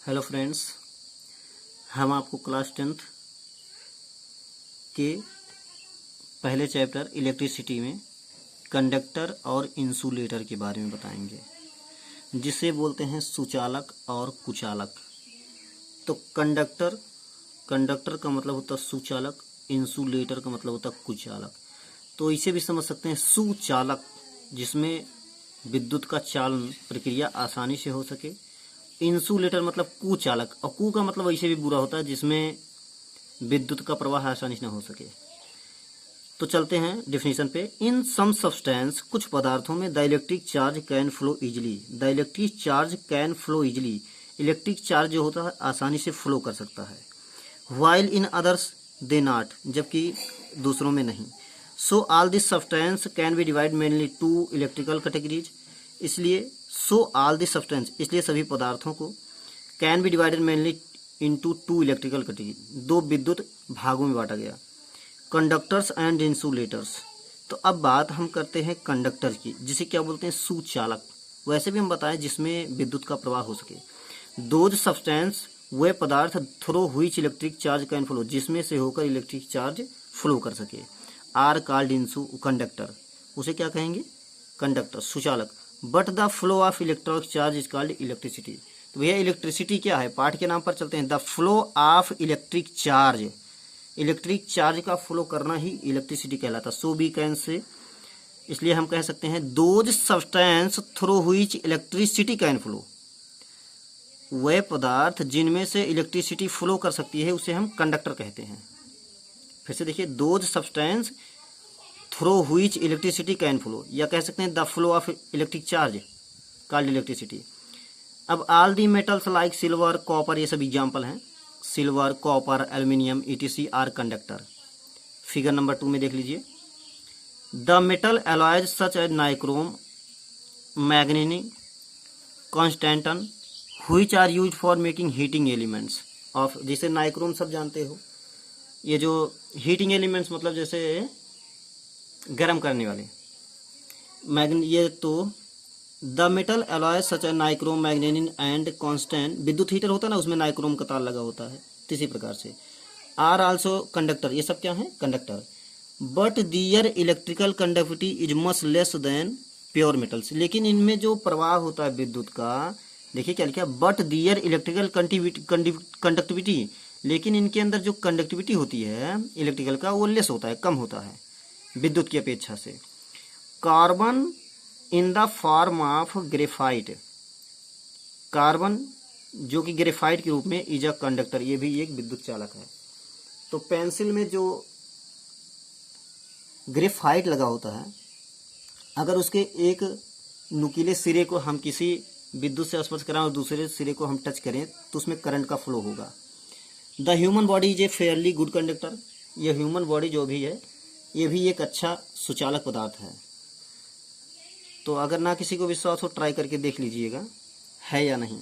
Hello friends, हम आपको class 10th के पहले चैप्टर इलेक्ट्रिसिटी में कंडक्टर और इंसुलेटर के बारे में बताएंगे, जिसे बोलते हैं सुचालक और कुचालक। तो कंडक्टर का मतलब होता है सुचालक, इंसुलेटर का मतलब होता है कुचालक। तो इसे भी समझ सकते हैं सुचालक, जिसमें विद्युत का चालन प्रक्रिया आसानी से हो सके। इंसुलेटर मतलब कुचालक, और कु का मतलब ऐसे भी बुरा होता है जिसमें विद्युत का प्रवाह आसानी से न हो सके। तो चलते हैं डेफिनेशन पे। इन सम सब्सटेंस, कुछ पदार्थों में the electric charge can flow easily. The electric charge can flow easily, electric charge जो होता है आसानी से फ्लो कर सकता है। While in others they not, जबकि दूसरों में नहीं। So all this substance can be divide mainly two electrical categories. इसलिए सो ऑल दिस सब्सटेंस, इसलिए सभी पदार्थों को can be divided mainly into two electrical category, दो विद्युत भागों में बांटा गया। Conductors and insulators. तो अब बात हम करते हैं कंडक्टर की, जिसे क्या बोलते हैं सुचालक। वैसे भी हम बताएं जिसमें विद्युत का प्रवाह हो सके। दोज सब्सटेंस, वे पदार्थ through which electric charge can flow, जिसमें से होकर इलेक्ट्रिक चार्ज फ्लो कर सके, आर कॉल्ड इंसु कंडक्टर। उसे क्या कहेंगे? कंडक्टर, सुचालक। But the flow of electric charge is called electricity. तो भैया इलेक्ट्रिसिटी क्या है? पाठ के नाम पर चलते हैं। The flow of electric charge, electric charge का फ्लो करना ही इलेक्ट्रिसिटी कहलाता। सो वी कैन से, इसलिए हम कह सकते हैं those substance through which electricity can flow, वह पदार्थ जिनमें से इलेक्ट्रिसिटी फ्लो कर सकती है उसे हम कंडक्टर कहते हैं। फिर से देखिए, those substance through which electricity can flow, या कह सकते हैं the flow of electric charge called electricity. अब all the metals like silver, copper, ये सब एग्जाम्पल हैं। Silver, copper, aluminium ETC are conductor. Figure number 2 में देख लीजिए। The metal alloys such as nichrome, manganin, constantan, which are use for making heating elements of, जिसे nichrome सब जानते हो। ये जो हीटिंग एलिमेंट्स मतलब जैसे गर्म करने वाले ये तो the metal alloy such a nichrome, manganin and constant. विद्युत हीटर होता है ना, उसमें नाइक्रोम का तार लगा होता है। इसी प्रकार से आर आल्सो कंडक्टर, ये सब क्या है? Conductor. But their electrical conductivity is much less than pure metals, लेकिन इनमें जो प्रवाह होता है विद्युत का, देखिए क्या लिखा, बट दियर इलेक्ट्रिकल कंडक्टिविटी, लेकिन इनके अंदर जो कंडक्टिविटी होती है इलेक्ट्रिकल का, वो लेस होता है, कम होता है विद्युत की अपेक्षा से। Carbon in the form of graphite, carbon जो कि ग्रेफाइट के रूप में इज अ कंडक्टर, ये भी एक विद्युत चालक है। तो पेंसिल में जो ग्रेफाइट लगा होता है, अगर उसके एक नुकीले सिरे को हम किसी विद्युत से स्पर्श कराएं और दूसरे सिरे को हम टच करें तो उसमें करंट का फ्लो होगा। The human body is a fairly good conductor, ये ह्यूमन बॉडी जो भी है ये भी एक अच्छा सुचालक पदार्थ है। तो अगर ना किसी को विश्वास हो, ट्राई करके देख लीजिएगा है या नहीं।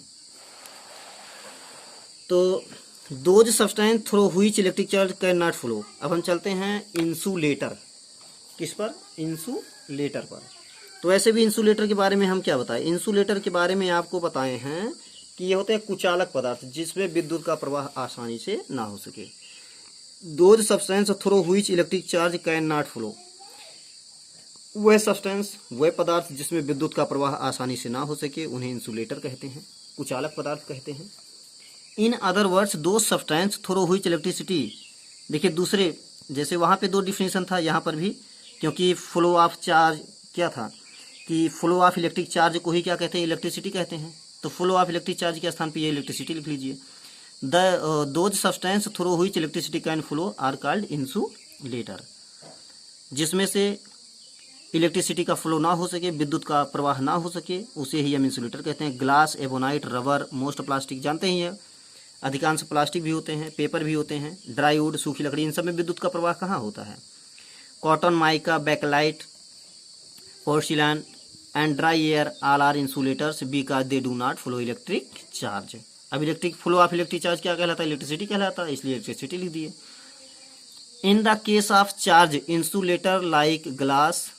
तो those substance through which electric charge can not flow. अब हम चलते हैं इंसुलेटर, किस पर? इंसुलेटर पर। तो ऐसे भी इंसुलेटर के बारे में हम क्या बताएं? इंसुलेटर के बारे में आपको बताए हैं कि ये होते हैं कुचालक पदार्थ जिसमें विद्युत का प्रवाह आसानी से ना हो सके। Those substance through which electric charge can not flow, वह सब्सटेंस, वह पदार्थ जिसमें विद्युत का प्रवाह आसानी से ना हो सके उन्हें इंसुलेटर कहते हैं, कुचालक पदार्थ कहते हैं। इन अदर वर्ड्स दो सब्सटेंस थ्रू व्हिच इलेक्ट्रिसिटी, देखिए दूसरे, जैसे वहाँ पे दो डिफिनेशन था, यहाँ पर भी, क्योंकि फ्लो ऑफ चार्ज क्या था कि फ्लो ऑफ इलेक्ट्रिक चार्ज को ही क्या कहते हैं? इलेक्ट्रिसिटी कहते हैं। तो फ्लो ऑफ इलेक्ट्रिक चार्ज के स्थान पर ये इलेक्ट्रिसिटी लिख लीजिए। Those substance through which electricity can flow are called insulator, जिसमें से इलेक्ट्रिसिटी का फ्लो ना हो सके, विद्युत का प्रवाह ना हो सके, उसे ही हम इंसुलेटर कहते हैं। Glass, ebonite, rubber, most plastic, जानते ही हैं अधिकांश प्लास्टिक भी होते हैं, पेपर भी होते हैं, ड्राई वुड, सूखी लकड़ी, इन सब में विद्युत का प्रवाह कहाँ होता है? Cotton, mica, bakelite, porcelain and dry air all are insulators because they do not flow electric charge. अब electric flow of electric charge क्या कहलाता है? इलेक्ट्रिसिटी कहलाता है, इसलिए इलेक्ट्रिसिटी लिख दिए। In the case of charge insulator like glass,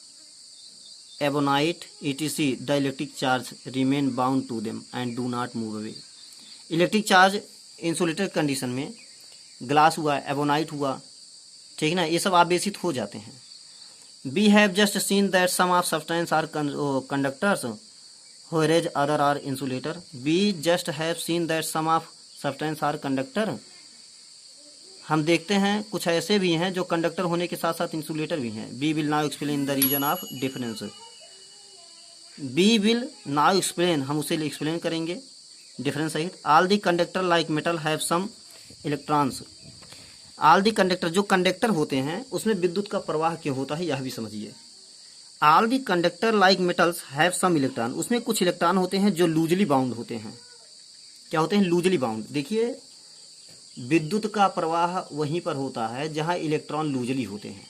ebonite ETC, the electric charge remain bound to them and do not move away। Electric charge insulator condition में glass हुआ, एबोनाइट हुआ, ठीक है ना, ये सब आवेशित हो जाते हैं। We have just seen that some of substance are conductors whereas other are insulator. We just have seen that some of substance are conductor. हम देखते हैं कुछ ऐसे भी हैं जो कंडक्टर होने के साथ साथ इंसुलेटर भी हैं। We will now explain the reason of difference. We will now explain, हम उसे एक्सप्लेन करेंगे डिफरेंस सहित। All the conductor like metal have some electrons. All the conductor, जो कंडक्टर होते हैं उसमें विद्युत का प्रवाह क्यों होता है यह भी समझिए। All the conductor like metals have some electron, उसमें कुछ इलेक्ट्रॉन होते हैं जो लूजली बाउंड होते हैं। क्या होते हैं? Loosely bound. देखिए विद्युत का प्रवाह वहीं पर होता है जहां इलेक्ट्रॉन लूजली होते हैं।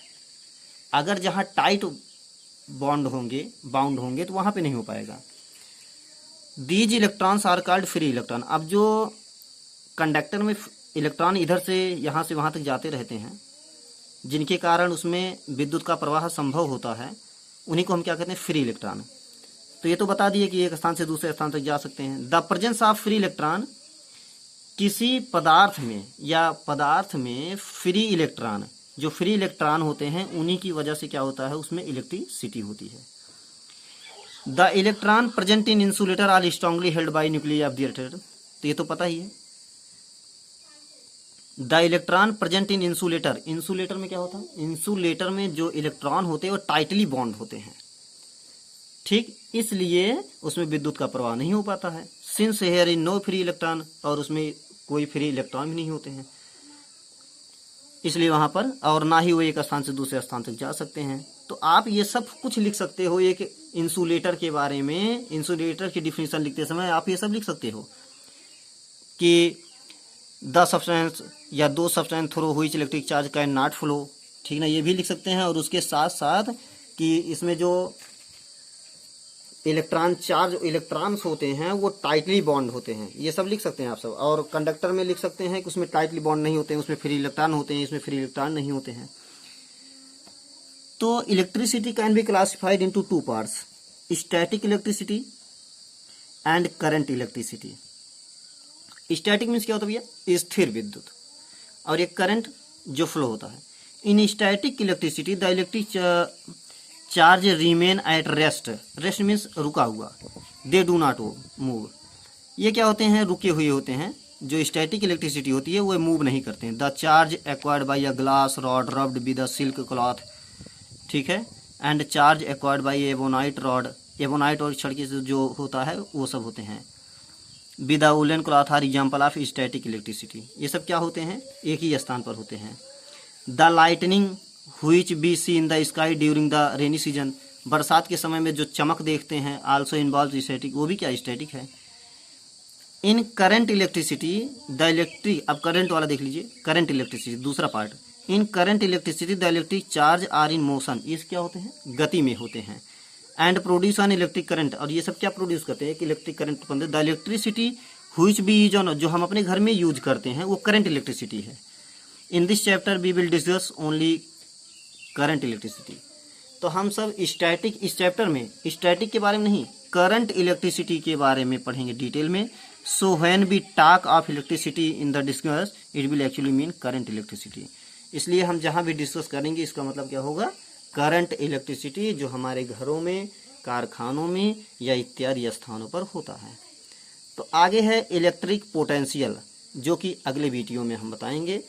अगर जहां टाइट बाउंड होंगे तो वहां पे नहीं हो पाएगा। These electrons are called free electron. अब जो कंडक्टर में इलेक्ट्रॉन इधर से यहाँ से वहाँ तक जाते रहते हैं, जिनके कारण उसमें विद्युत का प्रवाह संभव होता है, उन्हीं को हम क्या कहते हैं? Free electron. तो ये तो बता दिए कि एक स्थान से दूसरे स्थान तक जा सकते हैं। The presence of free electron, किसी पदार्थ में या पदार्थ में फ्री इलेक्ट्रॉन, जो फ्री इलेक्ट्रॉन होते हैं उन्हीं की वजह से क्या होता है? उसमें इलेक्ट्रिसिटी होती है। The electron present in insulator are strongly held by nucleus of the atom. तो ये तो पता ही है। The electron present in insulator, insulator में क्या होता है? इंसुलेटर में जो इलेक्ट्रॉन होते हैं वो टाइटली बॉन्ड होते हैं, ठीक, इसलिए उसमें विद्युत का प्रवाह नहीं हो पाता है। Since here is no free electron, और उसमें कोई फ्री इलेक्ट्रॉन भी नहीं होते हैं, इसलिए वहां पर, और ना ही वो एक स्थान से दूसरे स्थान तक जा सकते हैं। तो आप ये सब कुछ लिख सकते हो एक इंसुलेटर के बारे में। इंसुलेटर की डिफिनेशन लिखते समय आप ये सब लिख सकते हो कि द सब्सटेंस या दो substance through which electric charge can not flow, ठीक ना, ये भी लिख सकते हैं। और उसके साथ साथ कि इसमें जो इलेक्ट्रॉन्स होते हैं वो टाइटली बॉन्ड होते हैं, ये सब लिख सकते हैं आप सब। और कंडक्टर में लिख सकते हैं कि उसमें टाइटली बॉन्ड नहीं होते हैं, उसमें फ्री इलेक्ट्रॉन होते हैं, इसमें फ्री इलेक्ट्रॉन नहीं होते हैं। तो electricity can be classified into two parts, static electricity and current electricity. Static means क्या होता है भैया? स्थिर विद्युत। और ये करंट जो फ्लो होता है। इन static electricity the electric charge remain at rest, rest means रुका हुआ, दे डू नॉट मूव। ये क्या होते हैं? रुके हुए होते हैं। जो स्टैटिक इलेक्ट्रिसिटी होती है वो मूव नहीं करते हैं। The charge acquired by a glass rod rubbed with a silk cloth, ठीक है, and charge acquired by ebonite rod, ebonite और छड़ के जो होता है वो सब होते हैं। With a woollen cloth are example of static electricity. ये सब क्या होते हैं? एक ही स्थान पर होते हैं। The lightning which we see in the sky during the rainy season, बरसात के समय में जो चमक देखते हैं, आल्सो इन्वॉल्व स्टैटिक, वो भी क्या स्टैटिक है। In current electricity the electric, अब करंट वाला देख लीजिए, करंट इलेक्ट्रिसिटी दूसरा part. In current electricity the electric charge are in motion, ये क्या होते हैं? गति में होते हैं। And produce on electric current, और ये सब क्या प्रोड्यूस करते हैं? कि इलेक्ट्रिक करंट उत्पन्न। The electricity which be use on, जो हम अपने घर में यूज करते हैं वो करंट इलेक्ट्रिसिटी है। In this chapter we will discuss only current electricity. तो हम सब स्टैटिक, इस चैप्टर में स्टैटिक के बारे में नहीं, करंट इलेक्ट्रिसिटी के बारे में पढ़ेंगे डिटेल में। So when we talk of electricity in the discuss it will actually mean current electricity. इसलिए हम जहां भी डिस्कस करेंगे इसका मतलब क्या होगा? करंट इलेक्ट्रिसिटी, जो हमारे घरों में, कारखानों में या इत्यादि स्थानों पर होता है। तो आगे है इलेक्ट्रिक पोटेंशियल, जो कि अगले वीडियो में हम बताएंगे।